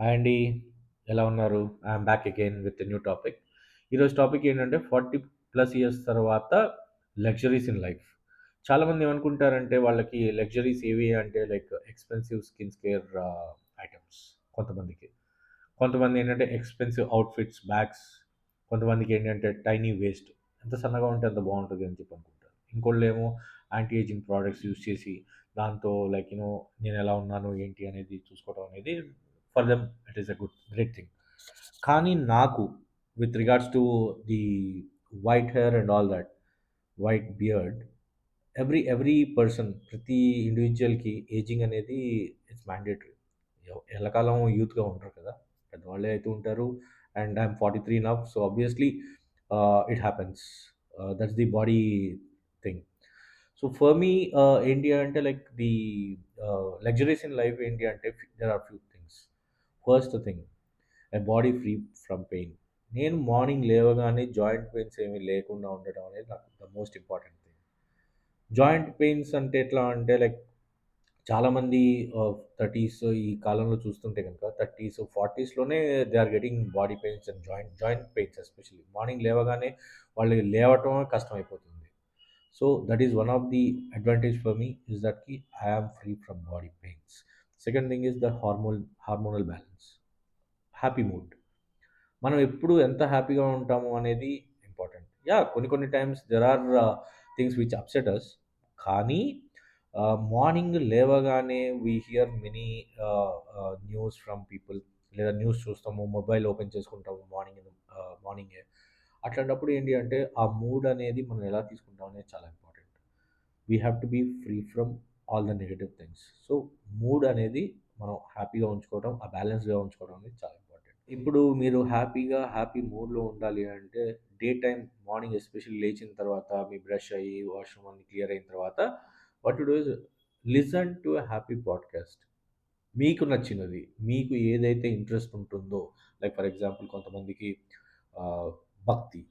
Hi అండి. ఎలా ఉన్నారు? I'm back again with new topic. ఈరోజు టాపిక్ ఏంటంటే 40 ప్లస్ ఇయర్స్ తర్వాత లగ్జరీస్ ఇన్ లైఫ్. చాలామంది ఏమనుకుంటారంటే వాళ్ళకి లగ్జరీస్ ఏవి అంటే like expensive skin care items కొంతమందికి. కొంతమంది ఏంటంటే ఎక్స్‌పెన్సివ్ అవుట్‌ఫిట్స్, బ్యాగ్స్. కొంతమందికి ఏంటంటే టైనీ వేస్ట్. ఎంత సన్నగా ఉంటే అంత బావుంటది అని చెప్పి అనుకుంటారు. ఇంకోళ్ళేమో యాంటీ ఏజింగ్ ప్రొడక్ట్స్ యూజ్ చేసి దాంతో లైక్ నేనెలా ఉన్నాను, ఏంటి అనేది చూసుకోవడం అనేది for them it is a great thing. కానీ నాకు with regards to the white hair and all that, white beard, every person, ప్రతి ఇండివిజువల్‌కి ఏజింగ్ అనేది ఇట్స్ మ్యాండేటరీ. ఎల్లకాలం యూత్‌గా ఉండరు కదా! పెద్దవాళ్ళే అయితూ ఉంటారు. And I'm 43 now. So, obviously it happens. That's the body thing. So, for me ఏంటి అంటే like the luxuries in life ఏంటి అంటే there are few things. First thing, a body free from pain. నేను morning లేవగానే joint pains ఏమీ లేకుండా ఉండడం అనేది నాకు the most important thing. Joint pains అంటే ఎట్లా అంటే లైక్ చాలామంది 30స్ ఈ కాలంలో చూస్తుంటే గనుక 30స్, 40స్‌లోనే they are getting body pains and joint pains especially. Morning లేవగానే వాళ్ళకి లేవటం కష్టమైపోతుంది. So, that is one of the advantage for me is దట్‌కి I am free from body pains. Second thing is the hormonal balance. Happy mood. మనం ఎప్పుడు ఎంత హ్యాపీగా ఉంటాము అనేది ఇంపార్టెంట్. యాహ్! కొన్ని కొన్ని times there are things which upset us. కానీ మార్నింగ్ లేవగానే we hear many news from people, లేదా న్యూస్ చూస్తాము, మొబైల్ ఓపెన్ చేసుకుంటాము మార్నింగే. అట్లాంటప్పుడు ఏంటి అంటే ఆ మూడ్ అనేది మనం ఎలా తీసుకుంటాం అనేది చాలా important. We have to be free from all the negative things. So, mood అనేది మనం హ్యాపీగా ఉంచుకోవడం, ఆ బ్యాలెన్స్‌గా ఉంచుకోవడం అనేది చాలా ఇంపార్టెంట్. ఇప్పుడు మీరు హ్యాపీ మూడ్‌లో ఉండాలి అంటే డే టైమ్ మార్నింగ్ ఎస్పెషల్లీ లేచిన తర్వాత మీ బ్రష్ అయ్యి, వాష్‌రూమ్ అన్నీ క్లియర్ అయిన తర్వాత what to do is listen to a happy podcast. మీకు నచ్చినది, మీకు ఏదైతే ఇంట్రెస్ట్ ఉంటుందో, లైక్ ఫర్ ఎగ్జాంపుల్ కొంతమందికి ఆహ్, భక్తి.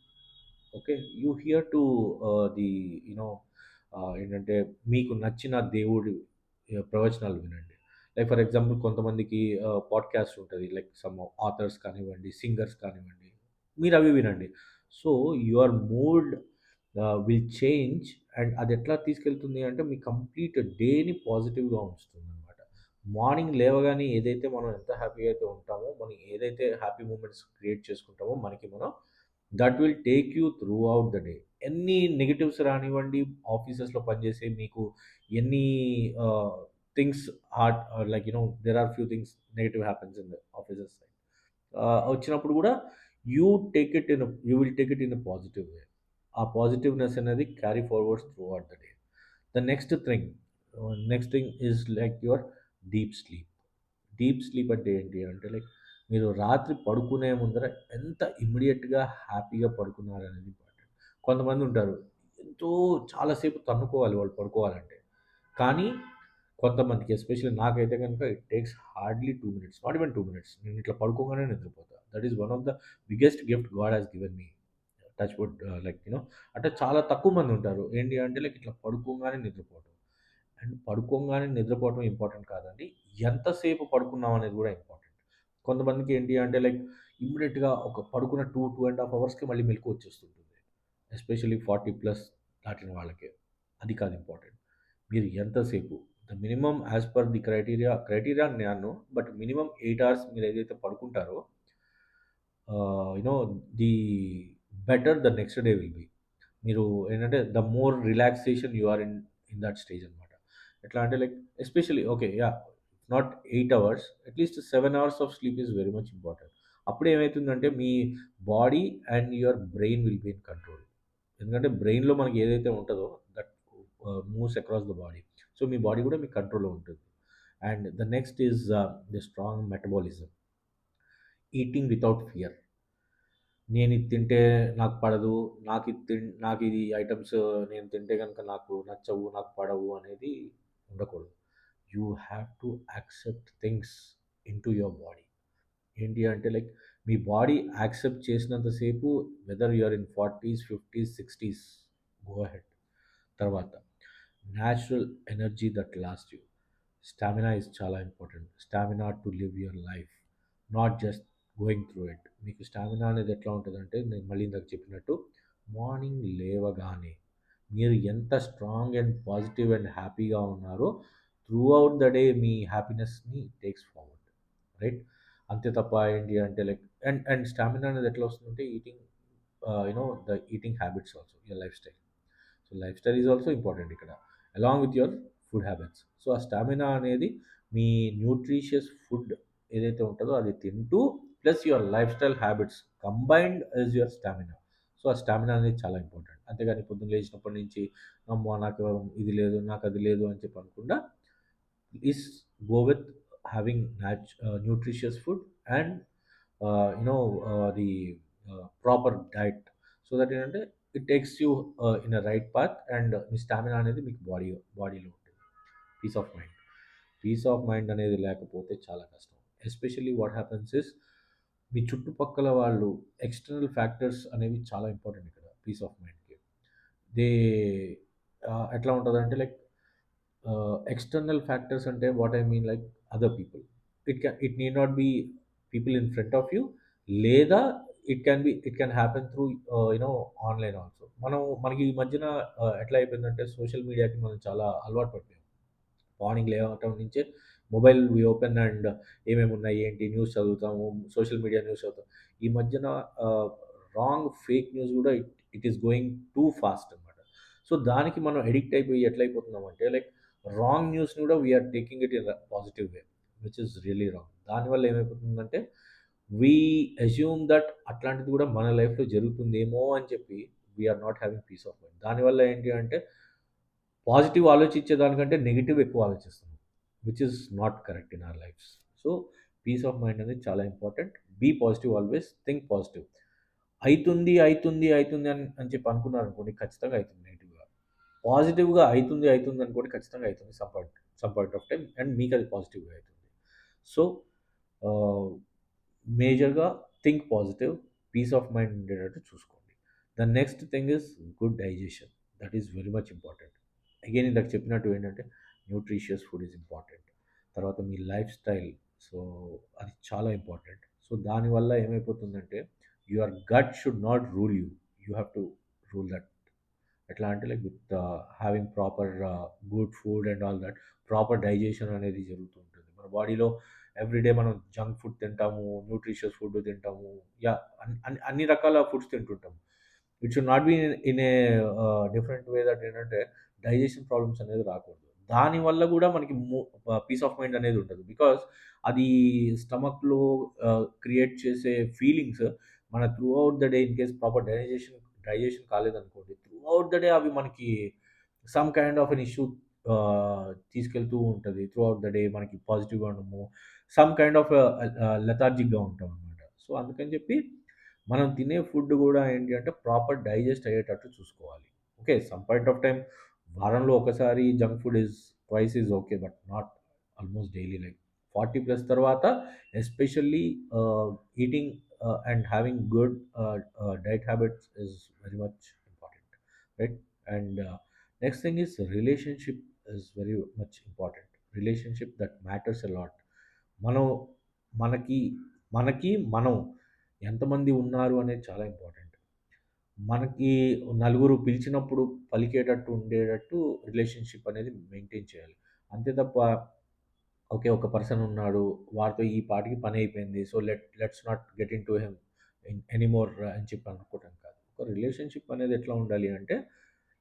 Okay. You hear to the you know ఏంటంటే మీకు నచ్చిన దేవుడి ప్రవచనాలు వినండి. లైక్ ఫర్ ఎగ్జాంపుల్ కొంతమందికి పాడ్‌కాస్ట్ ఉంటది. లైక్ సమ్ ఆథర్స్ కానివ్వండి, సింగర్స్ కానివ్వండి. మీరవి వినండి. So, your mood will change. And అదెట్లా తీసుకెళ్తుంది అంటే మీ కంప్లీట్ డేని పాజిటివ్‌గా ఉంచుతుందనమాట. మార్నింగ్ లేవగానే ఏదైతే మనం ఎంత హ్యాపీగా అయితే ఉంటామో, మనం ఏదైతే హ్యాపీ మూమెంట్స్ క్రియేట్ చేసుకుంటామో మనకి మనం, that will take you throughout the day. ఎన్ని నెగెటివ్స్ రానివ్వండి, ఆఫీసెస్‌లో పనిచేసే మీకు ఎన్ని things like there are few things negative happens in the offices side. వచ్చినప్పుడు కూడా you will take it in a positive way. ఆ పాజిటివ్‌నెస్ అనేది carry forwards throughout the day. The next thing is like your deep sleep. Deep sleep అంటే ఏంటి అంటే like మీరు రాత్రి పడుకునే ముందర ఎంత ఇమ్మీడియేట్‌గా హ్యాపీగా పడుకున్నారనేది ఇంపార్టెంట్. కొంతమంది ఉంటారు, ఎంతో చాలా సేపు తన్నుకోవాలి వాళ్ళు పడుకోవాలంటే. కానీ కొంతమందికి ఎస్పెషల్లీ నాకైతే గనుక it takes hardly 2 minutes, not even 2 minutes. నేను ఇట్లా పడుకోగానే నిద్రపోతా. That is one of the biggest gift God has given me. Touch wood like అంటే చాలా తక్కువ మంది ఉంటారు. ఏంటి అంటే లైక్ ఇట్లా పడుకోంగానే నిద్రపోవటం. అండ్ పడుకోంగానే నిద్రపోవటం ఇంపార్టెంట్ కాదండి. ఎంతసేపు పడుకున్నాం అనేది కూడా ఇంపార్టెంట్. కొంతమందికి ఏంటి అంటే లైక్ ఇమ్మీడియేట్‌గా ఒక పడుకున్న 2 అవర్స్‌కి మళ్ళీ మెలుకువ వచ్చేస్తుంటుంది. ఎస్పెషల్లీ 40 ప్లస్ దాటిన వాళ్ళకి. అది కాదు ఇంపార్టెంట్. మీరు ఎంతసేపు, the minimum as per the criteria అని నేను అనను. బట్ మినిమమ్ 8 అవర్స్ మీరు ఏదైతే పడుకుంటారో you know the better the next day will be. మీరు ఏంటంటే the more relaxation you are in that stage అనమాట. ఎట్లా అంటే like especially okay. Yeah! Not 8 hours, at least 7 hours of sleep is very much important. అప్పుడు ఏమైతుందంటే మీ body and your brain will be in control. ఎందుకంటే బ్రెయిన్‌లో మనకి ఏదైతే ఉంటదో that moves across the body. So, me body కూడా మీ కంట్రోల్‌లో ఉంటుంది. And the next is the strong metabolism. Eating without fear. నేనిది తింటే నాకు పడదు. నాకిది ఐటెమ్స్ నేను తింటే గనుక నాకు నచ్చవు, నాకు పడవు అనేది ఉండకూడదు. You have to accept things into your body. ఏంటి అంటే లైక్ మీ బాడీ యాక్సెప్ట్ చేసినంత సేపు, వెదర్ యూ ఆర్ ఇన్ 40స్, 50స్, 60స్, గో అహెడ్. తర్వాత natural energy that lost you. Stamina is చాలా important. Stamina to live your life. Not just going through it. మీకు స్టామినా అనేది ఎట్లా ఉంటదంటే, నేను మళ్ళీ ఇందాక చెప్పినట్టు మార్నింగ్ లేవగానే మీరు ఎంత స్ట్రాంగ్ అండ్ పాజిటివ్ అండ్ హ్యాపీగా ఉన్నారో త్రూ ఔట్ ద డే మీ హ్యాపీనెస్‌ని టేక్స్ ఫార్వర్డ్. రైట్? అంతే తప్ప ఏంటి అంటే లైక్ అండ్ స్టామినా అనేది ఎట్లా వస్తుందంటే eating the eating habits also your lifestyle. So lifestyle is also important ఇక్కడ along with your food habits. So ఆ స్టామినా అనేది మీ న్యూట్రిషియస్ ఫుడ్ ఏదైతే ఉంటుందో అది తింటూ plus your lifestyle habits combined is your stamina. So ఆ stamina అనేది చాలా ఇంపార్టెంట్. అంతేగాని పొద్దున్న లేచినప్పటి నుంచి అమ్మో నాకు ఇది లేదు నాకు అది లేదు అని చెప్పి అనుకుండా is go with having nutritious food and the proper diet, so that ఏంటంటే it takes you in a right path and మీ స్టామినా అనేది మీకు బాడీలో ఉంటుంది. Peace of mind peace of mind అనేది లేకపోతే చాలా కష్టం. ఎస్పెషల్లీ వాట్ హ్యాపన్స్ ఇస్ మీ చుట్టుపక్కల వాళ్ళు ఎక్స్టర్నల్ ఫ్యాక్టర్స్ అనేవి చాలా ఇంపార్టెంట్ ఇక్కడ పీస్ ఆఫ్ మైండ్కి. దే ఎట్లా ఉంటుందంటే like external factors ante what I mean like other people. It need not be people in front of you, లేదా it can happen through online also. మనకి ఈ మధ్యన ఎట్లా అయిపోయిందంటే సోషల్ మీడియాకి మనం చాలా అలవాటు పడిపోయాం. మార్నింగ్ లేవటం నుంచే మొబైల్ వి ఓపెన్ అండ్ ఏమేమి ఉన్నాయి ఏంటి న్యూస్ చదువుతాము, సోషల్ మీడియా న్యూస్ చదువుతాం. ఈ మధ్యన రాంగ్ ఫేక్ న్యూస్ కూడా it is going too fast అనమాట. సో దానికి మనం ఎడిక్ట్ అయిపోయి ఎట్లయిపోతున్నామంటే లైక్ రాంగ్ న్యూస్ని కూడా we are taking it in positive way, which is really wrong. దానివల్ల ఏమైపోతుందంటే వీ అజ్యూమ్ దట్ అట్లాంటిది కూడా మన లైఫ్లో జరుగుతుందేమో అని చెప్పి we are not having peace of mind. దానివల్ల ఏంటి అంటే పాజిటివ్ ఆలోచించే దానికంటే నెగిటివ్ ఎక్కువ ఆలోచిస్తున్నాం, which is not correct in our lives. So peace of mind అనేది చాలా important. Be positive, always think positive. అవుతుంది అని చెప్పి అనుకున్నారు అనుకోండి, ఖచ్చితంగా అవుతుంది నెగిటివ్గా. పాజిటివ్గా అవుతుంది అనుకోండి, ఖచ్చితంగా అవుతుంది some point of time and మీకు అది పాజిటివ్గా అవుతుంది. సో మేజర్గా think positive, peace of mind ఉండేటట్టు చూసుకోండి. The next thing is good digestion. That is very much important. Again ఇందాక చెప్పినట్టు ఏంటంటే న్యూట్రిషియస్ ఫుడ్ ఈజ్ ఇంపార్టెంట్. తర్వాత మీ లైఫ్ స్టైల్, సో అది చాలా ఇంపార్టెంట్. సో దానివల్ల ఏమైపోతుందంటే your gut should not rule you, you have to rule that. ఎట్లా అంటే like with having proper good food and all that proper digestion అనేది జరుగుతూ ఉంటుంది మన బాడీలో. ఎవ్రీడే మనం జంక్ ఫుడ్ తింటాము, న్యూట్రిషియస్ ఫుడ్ తింటాము, యా అన్ని రకాల ఫుడ్స్ తింటుంటాము. It should not be in a different way that ఏంటంటే డైజెషన్ ప్రాబ్లమ్స్ అనేది రాకూడదు. దానివల్ల కూడా మనకి పీస్ ఆఫ్ మైండ్ అనేది ఉంటుంది. బికాస్ అది స్టమక్లో క్రియేట్ చేసే ఫీలింగ్స్ మన throughout the day in case proper digestion కాలేదనుకోండి, త్రూ అవుట్ ద డే అవి మనకి some kind of an issue తీసుకెళ్తూ ఉంటుంది. త్రూ అవుట్ ద డే మనకి పాజిటివ్గా ఉండము, సమ్ కైండ్ ఆఫ్ లెథార్జిక్గా ఉంటాం అనమాట. సో అందుకని చెప్పి మనం తినే ఫుడ్ కూడా ఏంటి అంటే ప్రాపర్ డైజెస్ట్ అయ్యేటట్టు చూసుకోవాలి. Okay, some point of time వారంలో ఒకసారి junk food is twice is okay, but not almost daily. Like 40 plus తర్వాత especially eating and having good diet habits is very much important, right? And next thing is relationship is very much important. Relationship that matters a lot. మనం మనకి మనకి మనం ఎంతమంది ఉన్నారు అనేది చాలా important. మనకి నలుగురు పిలిచినప్పుడు పలికేటట్టు ఉండేటట్టు రిలేషన్షిప్ అనేది మెయింటైన్ చేయాలి. అంతే తప్ప ఓకే, ఒక పర్సన్ ఉన్నాడు, వాడితో ఈ పాటికి పని అయిపోయింది, so let's not get in to him anymore అని చెప్పి అనుకోవటం కాదు. ఒక రిలేషన్షిప్ అనేది ఎట్లా ఉండాలి అంటే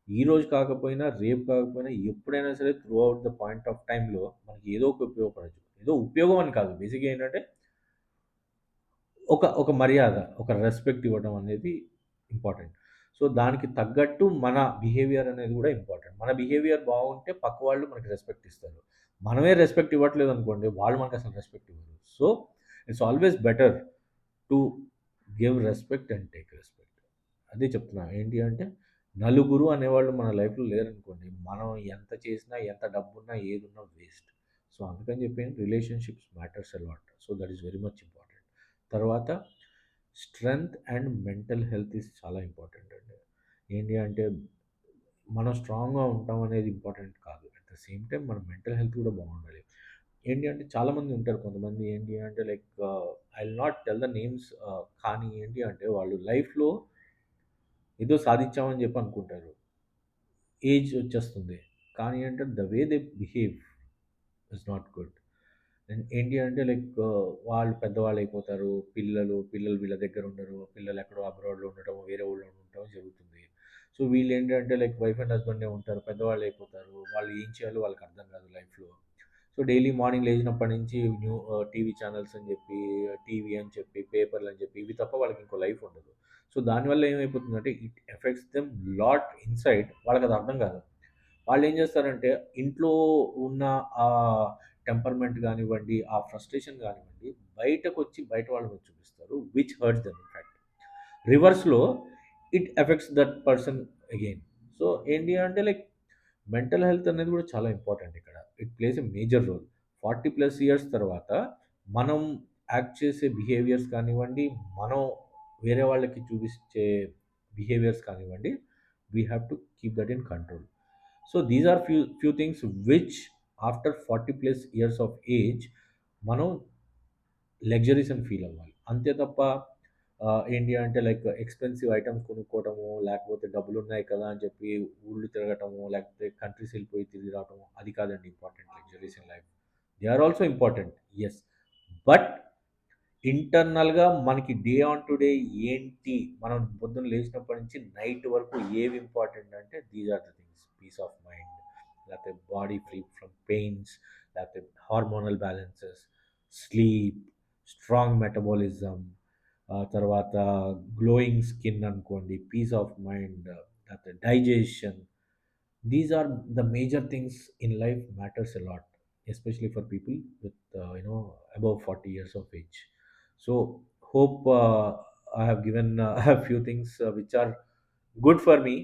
ఈ రోజు కాకపోయినా రేపు కాకపోయినా ఎప్పుడైనా సరే through out the point of టైంలో మనకి ఏదో ఒక ఉపయోగపడచ్చు. ఏదో ఉపయోగం అని కాదు, బేసిక్గా ఏంటంటే ఒక మర్యాద, ఒక రెస్పెక్ట్ ఇవ్వడం అనేది ఇంపార్టెంట్. సో, దానికి తగ్గట్టు మన బిహేవియర్ అనేది గూడా ఇంపార్టెంట్. మన బిహేవియర్ బాగుంటే పక్క వాళ్ళు మనకి రెస్పెక్ట్ ఇస్తారు. మనమే రెస్పెక్ట్ ఇవ్వట్లేదనుకోండి, వాళ్ళు మనకసలు రెస్పెక్ట్ ఇవ్వరు. So, it's always better to give respect and take respect. అదే చెప్తున్నా. ఏంటి అంటే నలుగురు అనేవాళ్ళు మన లైఫ్‌లో లేరనుకోండి, మనం ఎంత చేసినా, ఎంత డబ్బున్నా, ఏదున్నా వేస్ట్. సో, అందుకని చెప్పి relationships matters a lot. So, that is very much important. తర్వాత strength and mental health is చాలా ఇంపార్టెంట్ అండి. ఏంటి అంటే మనం స్ట్రాంగ్‌గా ఉంటాం అనేది ఇంపార్టెంట్ కాదు. అట్ ద సేమ్ టైమ్ మన మెంటల్ హెల్త్ కూడా బాగుండాలి. ఏంటి అంటే చాలామంది ఉంటారు. కొంతమంది ఏంటి అంటే like I will not tell the names. కానీ ఏంటి అంటే వాళ్ళు లైఫ్‌లో ఏదో సాధిచ్చామని చెప్పి అనుకుంటారు. ఏజ్ వచ్చేస్తుంది. కానీ అంటే the way they behave is not good. And ఏంటి అంటే లైక్ వాళ్ళు పెద్దవాళ్ళయిపోతారు. పిల్లలు వీళ్ళ దగ్గర ఉండరు. పిల్లలు ఎక్కడో అబ్రాడ్‌లో ఉండటం, వేరే ఊళ్ళో ఉండటం జరుగుతుంది. సో వీళ్ళేంటంటే లైక్ వైఫ్ అండ్ హస్బెండే ఉంటారు. పెద్దవాళ్ళయిపోతారు. వాళ్ళు ఏం చేయాలో వాళ్ళకి అర్థం కాదు లైఫ్‌లో. సో డైలీ మార్నింగ్ లేచినప్పటి నుంచి టీవీ ఛానెల్స్ అని చెప్పి, టీవీ అని చెప్పి, పేపర్లు అని చెప్పి ఇవి తప్ప వాళ్ళకి ఇంకో లైఫ్ ఉండదు. సో దానివల్ల ఏమైపోతుందంటే it affects them lot inside. వాళ్ళకది అర్థం కాదు. వాళ్ళేం చేస్తారంటే ఇంట్లో ఉన్న ఆ టెంపర్‌మెంట్ గానివ్వండి, ఆ ఫ్రస్ట్రేషన్ గానివ్వండి, బయటకొచ్చి బయట వాళ్ళ మీద చూపిస్తారు. Which hurts them in fact. రివర్స్‌లో it affects that person again. So ఏంటి అంటే లైక్ మెంటల్ హెల్త్ అనేది కూడా చాలా ఇంపార్టెంట్ ఇక్కడ. It plays a major role. 40 plus years తర్వాత మనం యాక్ట్ చేసే బిహేవియర్స్ కానివ్వండి, మనం వేరే వాళ్ళకి చూపించే బిహేవియర్స్ కానివ్వండి, we have to keep that in control. So these are few things which after 40 plus years of age మనం లగ్జరీస్ అని ఫీల్ అవ్వాలి. అంతే తప్ప ఏంటి అంటే లైక్ ఎక్స్‌పెన్సివ్ ఐటెమ్స్ కొనుక్కోవటము, లేకపోతే డబ్బులున్నాయి కదా అని చెప్పి ఊళ్ళు తిరగటము, లేకపోతే కంట్రీస్ ఎళ్ళిపోయి తిరిగి రావటము, అది కాదండి important luxuries in life. They are also important. Yes. But ఇంటర్నల్‌గా మనకి డే ఆన్ టు డే ఏంటి, మనం పొద్దున్న లేచినప్పటి నుంచి నైట్ వరకు ఏవి ఇంపార్టెంట్ అంటే these are the things. Peace of mind, లేకపోతే బాడీ ఫ్రీ ఫ్రమ్ పెయిన్స్, లేకపోతే hormonal balances, sleep, strong metabolism, తర్వాత గ్లోయింగ్ స్కిన్ అనుకోండి, పీస్ ఆఫ్ మైండ్, లేకపోతే digestion. These are the major things in life matters a lot, especially for people with above 40 years of age. So hope I have given a few things which are good for me,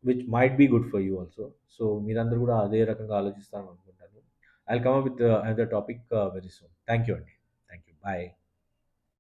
which might be good for you also. So మీరందరూ కూడా అదే రకంగా ఆలోచిస్తారని అనుకుంటాను. I'll come up with another topic very soon. Thank you అండి. Thank you. Bye.